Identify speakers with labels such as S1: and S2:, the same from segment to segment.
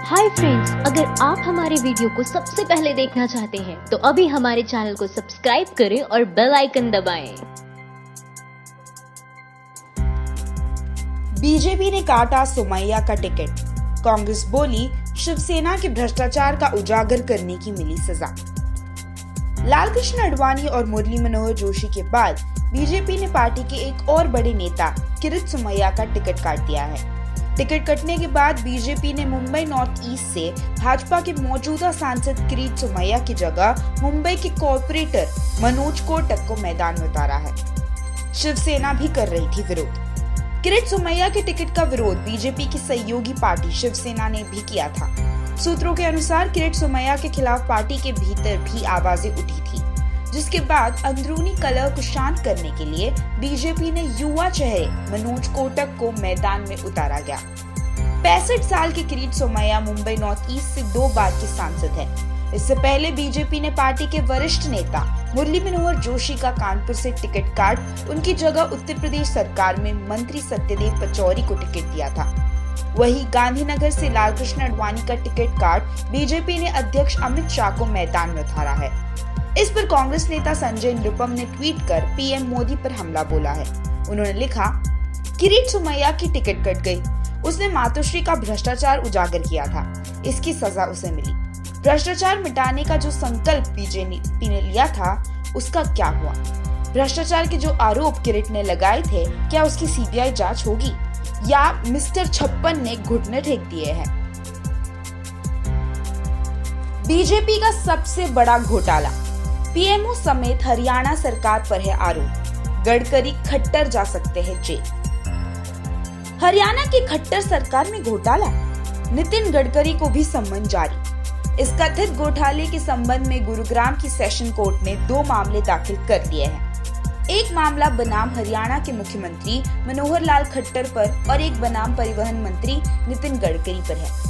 S1: Hi friends, अगर आप हमारे वीडियो को सबसे पहले देखना चाहते हैं तो अभी हमारे चैनल को सब्सक्राइब करें और बेल आइकन दबाएं।
S2: बीजेपी ने काटा सुमैया का टिकट। कांग्रेस बोली शिवसेना के भ्रष्टाचार का उजागर करने की मिली सजा। लालकृष्ण आडवाणी और मुरली मनोहर जोशी के बाद बीजेपी ने पार्टी के एक और बड़े नेता किरीट सोमैया का टिकट काट दिया है। टिकट कटने के बाद बीजेपी ने मुंबई नॉर्थ ईस्ट से भाजपा के मौजूदा सांसद किरीट सोमैया की जगह मुंबई के कॉर्पोरेटर मनोज कोटक को मैदान में उतारा है। शिवसेना भी कर रही थी विरोध। किरीट सोमैया के टिकट का विरोध बीजेपी की सहयोगी पार्टी शिवसेना ने भी किया था। सूत्रों के अनुसार किरीट सोमैया के खिलाफ पार्टी के भीतर भी आवाजें उठी थी, जिसके बाद अंदरूनी कलह को शांत करने के लिए बीजेपी ने युवा चेहरे मनोज कोटक को मैदान में उतारा गया। 65 साल के किरीट सोमैया मुंबई नॉर्थ ईस्ट से 2 बार के सांसद हैं। इससे पहले बीजेपी ने पार्टी के वरिष्ठ नेता मुरली मनोहर जोशी का कानपुर से टिकट काट उनकी जगह उत्तर प्रदेश सरकार में मंत्री सत्यदेव पचौरी को टिकट दिया था। वहीं गांधीनगर से लालकृष्ण आडवाणी का टिकट काट बीजेपी ने अध्यक्ष अमित शाह को मैदान में उतारा है। इस पर कांग्रेस नेता संजय निरुपम ने ट्वीट कर पीएम मोदी पर हमला बोला है। उन्होंने लिखा, किरीट सोमैया की टिकट कट गई। उसने मातोश्री का भ्रष्टाचार उजागर किया था, इसकी सजा उसे मिली। भ्रष्टाचार मिटाने का जो संकल्प बीजेपी ने लिया था, उसका क्या हुआ? भ्रष्टाचार के जो आरोप किरीट ने लगाए थे, क्या उसकी सीबीआई जांच होगी या मिस्टर छप्पन ने घुटने टेक दिए हैं? बीजेपी का सबसे बड़ा घोटाला। पीएमओ समेत हरियाणा सरकार पर है आरोप। गडकरी खट्टर जा सकते हैं जेल। हरियाणा की खट्टर सरकार में घोटाला, नितिन गडकरी को भी सम्मन जारी। इस कथित घोटाले के संबंध में गुरुग्राम की सेशन कोर्ट ने 2 मामले दाखिल कर दिए हैं। एक मामला बनाम हरियाणा के मुख्यमंत्री मनोहर लाल खट्टर पर और एक बनाम परिवहन मंत्री नितिन गडकरी पर है।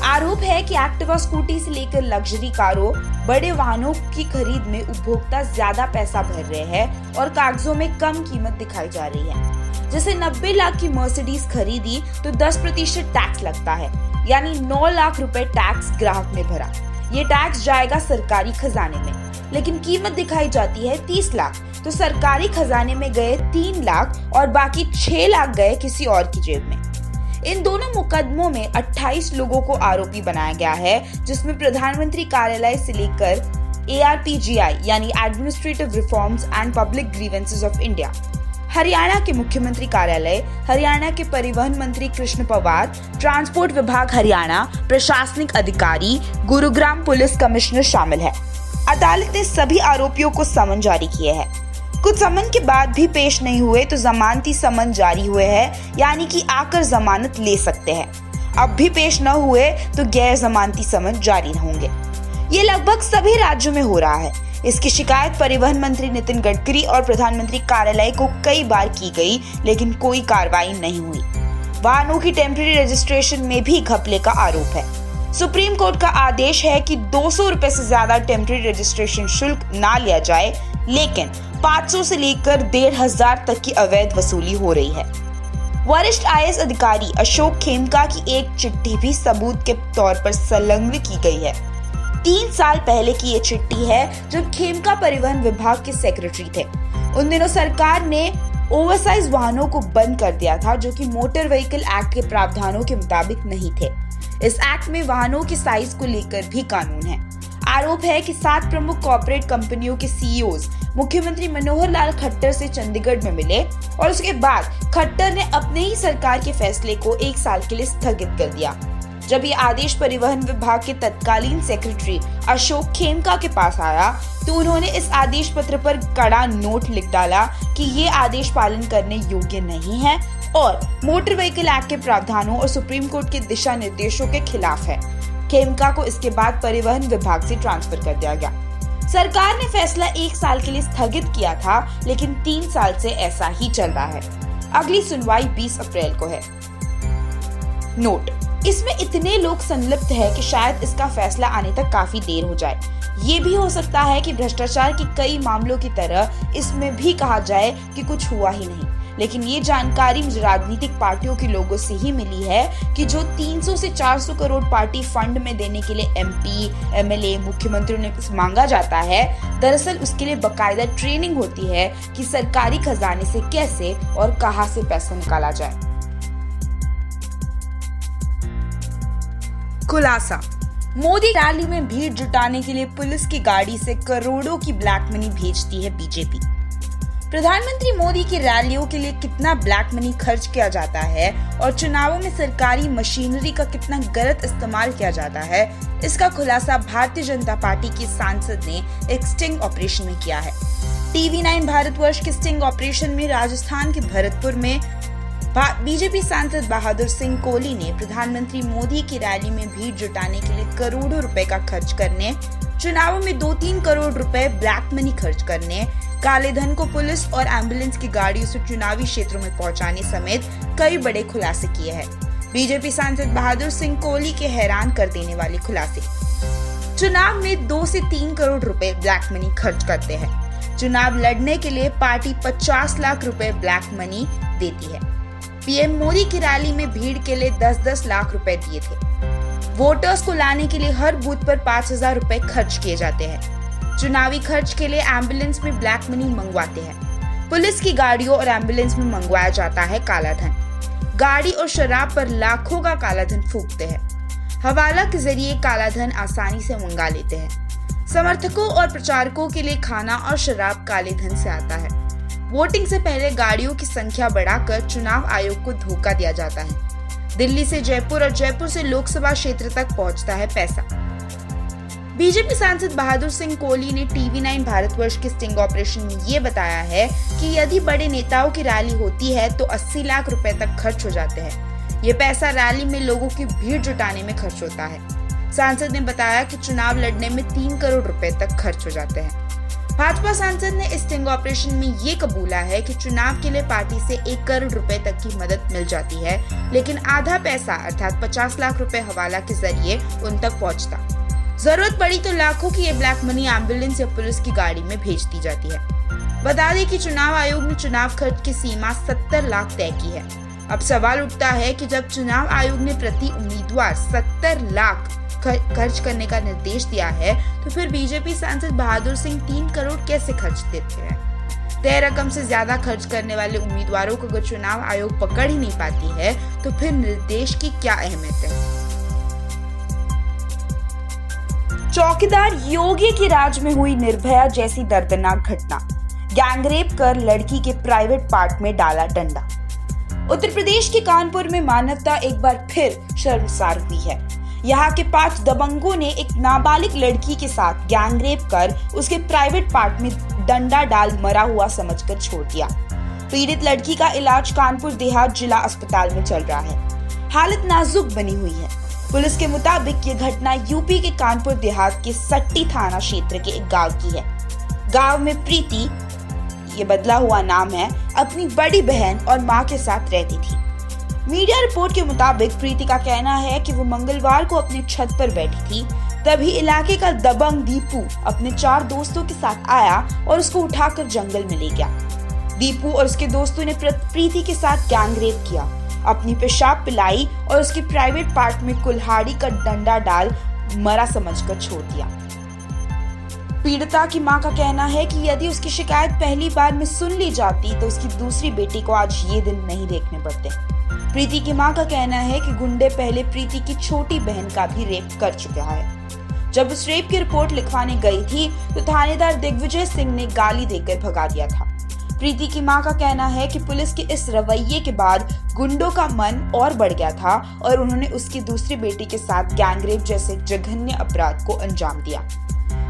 S2: आरोप है कि एक्टिवा स्कूटी से लेकर लग्जरी कारों, बड़े वाहनों की खरीद में उपभोक्ता ज्यादा पैसा भर रहे हैं और कागजों में कम कीमत दिखाई जा रही है। जैसे 90 लाख की मर्सिडीज खरीदी तो 10% टैक्स लगता है, यानी 9 लाख रुपए टैक्स ग्राहक ने भरा। ये टैक्स जाएगा सरकारी खजाने में, लेकिन कीमत दिखाई जाती है 30 लाख, तो सरकारी खजाने में गए 3 लाख और बाकी 6 लाख गए किसी और की जेब में। इन दोनों मुकदमों में 28 लोगों को आरोपी बनाया गया है, जिसमें प्रधानमंत्री कार्यालय से लेकर ARPGI यानी administrative reforms and public grievances of India, Haryana के मुख्यमंत्री कार्यालय, हरियाणा के परिवहन मंत्री कृष्ण पवार, ट्रांसपोर्ट विभाग हरियाणा, प्रशासनिक अधिकारी, गुरुग्राम पुलिस कमिश्नर शामिल है। अदालत ने सभी आरोपियों को समन जारी किए हैं। कुछ समन के बाद भी पेश नहीं हुए तो जमानती समन जारी हुए हैं, यानी कि आकर जमानत ले सकते हैं। अब भी पेश न हुए तो गैर जमानती समन जारी होंगे। ये लगभग सभी राज्यों में हो रहा है। इसकी शिकायत परिवहन मंत्री नितिन गडकरी और प्रधानमंत्री कार्यालय को कई बार की गई, लेकिन कोई कार्रवाई नहीं हुई। वाहनों की टेम्परेरी रजिस्ट्रेशन में भी घपले का आरोप है। सुप्रीम कोर्ट का आदेश है कि 200 रुपए से ज्यादा टेम्परेरी रजिस्ट्रेशन शुल्क ना लिया जाए, लेकिन 500 से लेकर 1500 तक की अवैध वसूली हो रही है। वरिष्ठ IAS अधिकारी अशोक खेमका की एक चिट्ठी भी सबूत के तौर पर संलग्न की गई है। 3 साल पहले की ये चिट्ठी है, जब खेमका परिवहन विभाग के सेक्रेटरी थे। उन दिनों सरकार ने ओवरसाइज वाहनों को बंद कर दिया था, जो कि मोटर व्हीकल एक्ट के प्रावधानों के मुताबिक नहीं थे। इस एक्ट में वाहनों के साइज को लेकर भी कानून है। आरोप है कि 7 प्रमुख कॉर्पोरेट कंपनियों के CEOs मुख्यमंत्री मनोहर लाल खट्टर से चंडीगढ़ में मिले और उसके बाद खट्टर ने अपने ही सरकार के फैसले को 1 साल के लिए स्थगित कर दिया। जब ये आदेश परिवहन विभाग के तत्कालीन सेक्रेटरी अशोक खेमका के पास आया तो उन्होंने इस आदेश पत्र पर कड़ा नोट लिख डाला कि ये आदेश पालन करने योग्य नहीं है और मोटर व्हीकल एक्ट के प्रावधानों और सुप्रीम कोर्ट के दिशा निर्देशों के खिलाफ है। खेमका को इसके बाद परिवहन विभाग से ट्रांसफर कर दिया गया। सरकार ने फैसला 1 साल के लिए स्थगित किया था, लेकिन 3 साल से ऐसा ही चल रहा है। अगली सुनवाई 20 अप्रैल को है। नोट, इसमें इतने लोग संलिप्त हैं कि शायद इसका फैसला आने तक काफी देर हो जाए। ये भी हो सकता है कि भ्रष्टाचार के कई मामलों की तरह इसमें भी कहा जाए कि कुछ हुआ ही नहीं। लेकिन ये जानकारी राजनीतिक पार्टियों के लोगों से ही मिली है कि जो 300 से 400 करोड़ पार्टी फंड में देने के लिए MP, MLA, मुख्यमंत्रियों ने मांगा जाता है, दरअसल उसके लिए बकायदा ट्रेनिंग होती है कि सरकारी खजाने से कैसे और कहां से पैसा निकाला जाए। खुलासा: मोदी रैली में भीड़ जुटाने के लिए पुलिस की गाड़ी से करोड़ों की ब्लैक मनी भेजती है बीजेपी। प्रधानमंत्री मोदी की रैलियों के लिए कितना ब्लैक मनी खर्च किया जाता है और चुनावों में सरकारी मशीनरी का कितना गलत इस्तेमाल किया जाता है, इसका खुलासा भारतीय जनता पार्टी के सांसद ने एक स्टिंग ऑपरेशन में किया है। TV9 भारतवर्ष के स्टिंग ऑपरेशन में राजस्थान के भरतपुर में बीजेपी सांसद बहादुर सिंह कोहली ने प्रधानमंत्री मोदी की रैली में भीड़ जुटाने के लिए करोड़ों रुपए का खर्च करने, चुनावों में 2-3 करोड़ रुपए ब्लैक मनी खर्च करने, काले धन को पुलिस और एम्बुलेंस की गाड़ियों से चुनावी क्षेत्रों में पहुंचाने समेत कई बड़े खुलासे किए हैं। बीजेपी सांसद बहादुर सिंह कोहली के हैरान कर देने वाले खुलासे: चुनाव में 2 से 3 करोड़ रुपए ब्लैक मनी खर्च करते हैं। चुनाव लड़ने के लिए पार्टी 50 लाख रुपए ब्लैक मनी देती है। PM मोदी की रैली में भीड़ के लिए 10-10 लाख रुपए दिए थे। वोटर्स को लाने के लिए हर बूथ पर 5,000 रुपए खर्च किए जाते हैं। चुनावी खर्च के लिए एम्बुलेंस में ब्लैक मनी मंगवाते हैं। पुलिस की गाड़ियों और एम्बुलेंस में मंगवाया जाता है काला धन। गाड़ी और शराब पर लाखों का काला धन फूकते हैं। हवाला के जरिए काला धन आसानी से मंगा लेते हैं। समर्थकों और प्रचारकों के लिए खाना और शराब काले धन से आता है। वोटिंग से पहले गाड़ियों की संख्या बढ़ाकर चुनाव आयोग को धोखा दिया जाता है। दिल्ली से जयपुर और जयपुर से लोकसभा क्षेत्र तक पहुंचता है पैसा। बीजेपी सांसद बहादुर सिंह कोहली ने TV9 भारतवर्ष के स्टिंग ऑपरेशन में ये बताया है कि यदि बड़े नेताओं की रैली होती है तो 80 लाख रुपए तक खर्च हो जाते हैं। ये पैसा रैली में लोगों की भीड़ जुटाने में खर्च होता है। सांसद ने बताया कि चुनाव लड़ने में 3 करोड़ रुपए तक खर्च हो जाते हैं। भाजपा सांसद ने इस स्टिंग ऑपरेशन में ये कबूला है कि चुनाव के लिए पार्टी से 1 करोड़ रुपए तक की मदद मिल जाती है, लेकिन आधा पैसा अर्थात 50 लाख रुपए हवाला के जरिए उन तक पहुंचता। जरूरत पड़ी तो लाखों की ये ब्लैक मनी एम्बुलेंस या पुलिस की गाड़ी में भेज दी जाती है। बता दें कि चुनाव आयोग ने चुनाव खर्च की सीमा 70 लाख तय की है। अब सवाल उठता है कि जब चुनाव आयोग ने प्रति उम्मीदवार 70 लाख खर्च करने का निर्देश दिया है, तो फिर बीजेपी सांसद बहादुर सिंह 3 करोड़ कैसे खर्च देते हैं? तय रकम से ज्यादा खर्च करने वाले उम्मीदवारों को अगर चुनाव आयोग पकड़ ही नहीं पाती है, तो फिर निर्देश की क्या अहमियत है? चौकीदार योगी के राज में हुई निर्भया जैसी दर्दनाक घटना। गैंगरेप कर लड़की के प्राइवेट पार्ट में डाला डंडा। उत्तर प्रदेश के कानपुर में मानवता एक बार फिर शर्मसार हुई है। यहाँ के 5 दबंगों ने एक नाबालिग लड़की के साथ गैंगरेप कर उसके प्राइवेट पार्ट में डंडा डाल मरा हुआ समझकर छोड़ दिया। पीड़ित लड़की का इलाज कानपुर देहात जिला अस्पताल में चल रहा है। हालत नाजुक बनी हुई है। पुलिस के मुताबिक ये घटना यूपी के कानपुर देहात के सट्टी थाना क्षेत्र के एक गांव की है। गांव में प्रीति, ये बदला हुआ नाम है, अपनी बड़ी बहन और मां के साथ रहती थी। मीडिया रिपोर्ट के मुताबिक प्रीति का कहना है कि वो मंगलवार को अपने छत पर बैठी थी, तभी इलाके का दबंग दीपू अपने 4 दोस्तों के साथ आया और उसको उठाकर जंगल में ले गया। दीपू और उसके दोस्तों ने प्रीति के साथ गैंगरेप किया, अपनी पेशाब पिलाई और उसके प्राइवेट पार्ट में कुल्हाड़ी का डंडा डाल मरा समझकर छोड़ दिया। पीड़िता की मां का कहना है कि यदि उसकी शिकायत पहली बार में सुन ली जाती तो उसकी दूसरी बेटी को आज ये दिन नहीं देखने पड़ते। प्रीति की मां का कहना है कि गुंडे पहले प्रीति की छोटी बहन का भी रेप कर चुका है। जब उस रेप की रिपोर्ट लिखवाने गई थी तो थानेदार दिग्विजय सिंह ने गाली देकर भगा दिया था। प्रीति की मां का कहना है कि पुलिस के इस रवैये के बाद गुंडों का मन और बढ़ गया था और उन्होंने उसकी दूसरी बेटी के साथ गैंगरेप जैसे जघन्य अपराध को अंजाम दिया।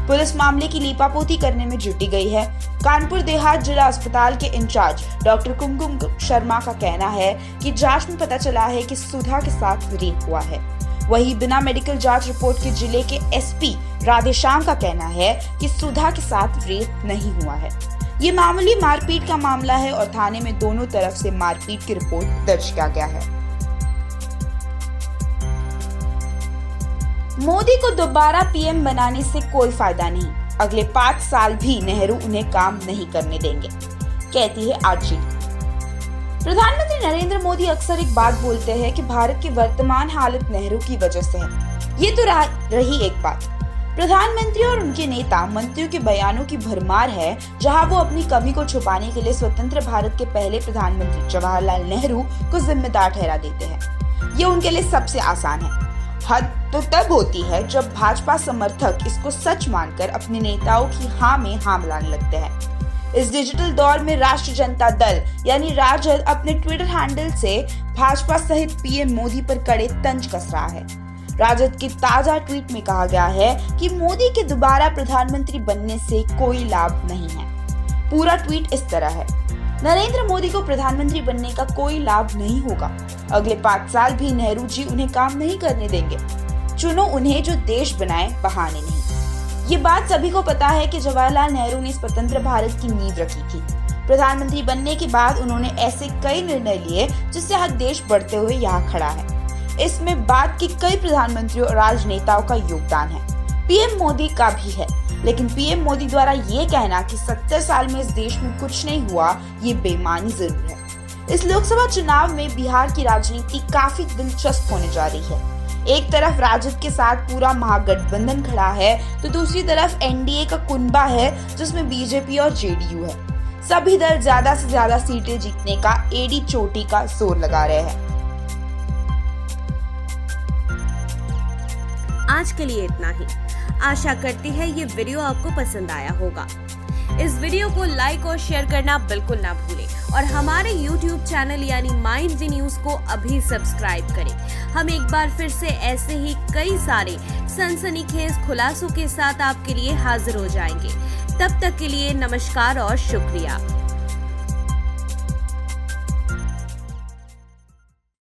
S2: पुलिस मामले की लीपापोती करने में जुटी गई है। कानपुर देहात जिला अस्पताल के इंचार्ज डॉक्टर कुमकुम शर्मा का कहना है कि जांच में पता चला है कि सुधा के साथ रेप हुआ है। वहीं बिना मेडिकल जांच रिपोर्ट के जिले के SP राधेश्याम का कहना है कि सुधा के साथ रेप नहीं हुआ है। ये मामूली मारपीट का मामला है और थाने में दोनों तरफ से मारपीट की रिपोर्ट दर्ज किया गया है। मोदी को दोबारा PM बनाने से कोई फायदा नहीं, अगले 5 साल भी नेहरू उन्हें काम नहीं करने देंगे, कहती है RJD। प्रधानमंत्री नरेंद्र मोदी अक्सर एक बात बोलते हैं कि भारत की वर्तमान हालत नेहरू की वजह से है। ये तो रही एक बात। प्रधानमंत्री और उनके नेता मंत्रियों के बयानों की भरमार है, जहां वो अपनी कमी को छुपाने के लिए स्वतंत्र भारत के पहले प्रधानमंत्री जवाहरलाल नेहरू को जिम्मेदार ठहरा देते हैं। ये उनके लिए सबसे आसान है। हद तो तब होती है जब भाजपा समर्थक इसको सच मानकर अपने नेताओं की हाँ में हाँ मिलाने लगते हैं। इस डिजिटल दौर में राष्ट्रीय जनता दल यानी राजद अपने ट्विटर हैंडल से भाजपा सहित पीएम मोदी पर कड़े तंज कस रहा है। राजद की ताजा ट्वीट में कहा गया है कि मोदी के दोबारा प्रधानमंत्री बनने से कोई लाभ नहीं है। पूरा ट्वीट इस तरह है: नरेंद्र मोदी को प्रधानमंत्री बनने का कोई लाभ नहीं होगा। अगले 5 साल भी नेहरू जी उन्हें काम नहीं करने देंगे। चुनो उन्हें जो देश बनाए, बहाने नहीं। ये बात सभी को पता है कि जवाहरलाल नेहरू ने स्वतंत्र भारत की नींव रखी थी। प्रधानमंत्री बनने के बाद उन्होंने ऐसे कई निर्णय लिए जिससे हर देश बढ़ते हुए यहाँ खड़ा है। इसमें बाद के कई प्रधानमंत्रियों और राजनेताओं का योगदान है, पीएम मोदी का भी है। लेकिन पीएम मोदी द्वारा ये कहना कि 70 साल में इस देश में कुछ नहीं हुआ, ये बेईमानी जरूर है। इस लोकसभा चुनाव में बिहार की राजनीति काफी दिलचस्प होने जा रही है। एक तरफ राजद के साथ पूरा महागठबंधन खड़ा है, तो दूसरी तरफ एनडीए का कुनबा है जिसमें बीजेपी और जेडीयू है। सभी दल ज्यादा से ज्यादा सीटें जीतने का एड़ी चोटी का जोर लगा रहे हैं।
S3: आज के लिए इतना ही। आशा करती है ये वीडियो आपको पसंद आया होगा। इस वीडियो को लाइक और शेयर करना बिल्कुल ना भूलें और हमारे YouTube चैनल यानी माइंड दी न्यूज को अभी सब्सक्राइब करें। हम एक बार फिर से ऐसे ही कई सारे सनसनीखेज खुलासों के साथ आपके लिए हाजिर हो जाएंगे। तब तक के लिए नमस्कार और शुक्रिया।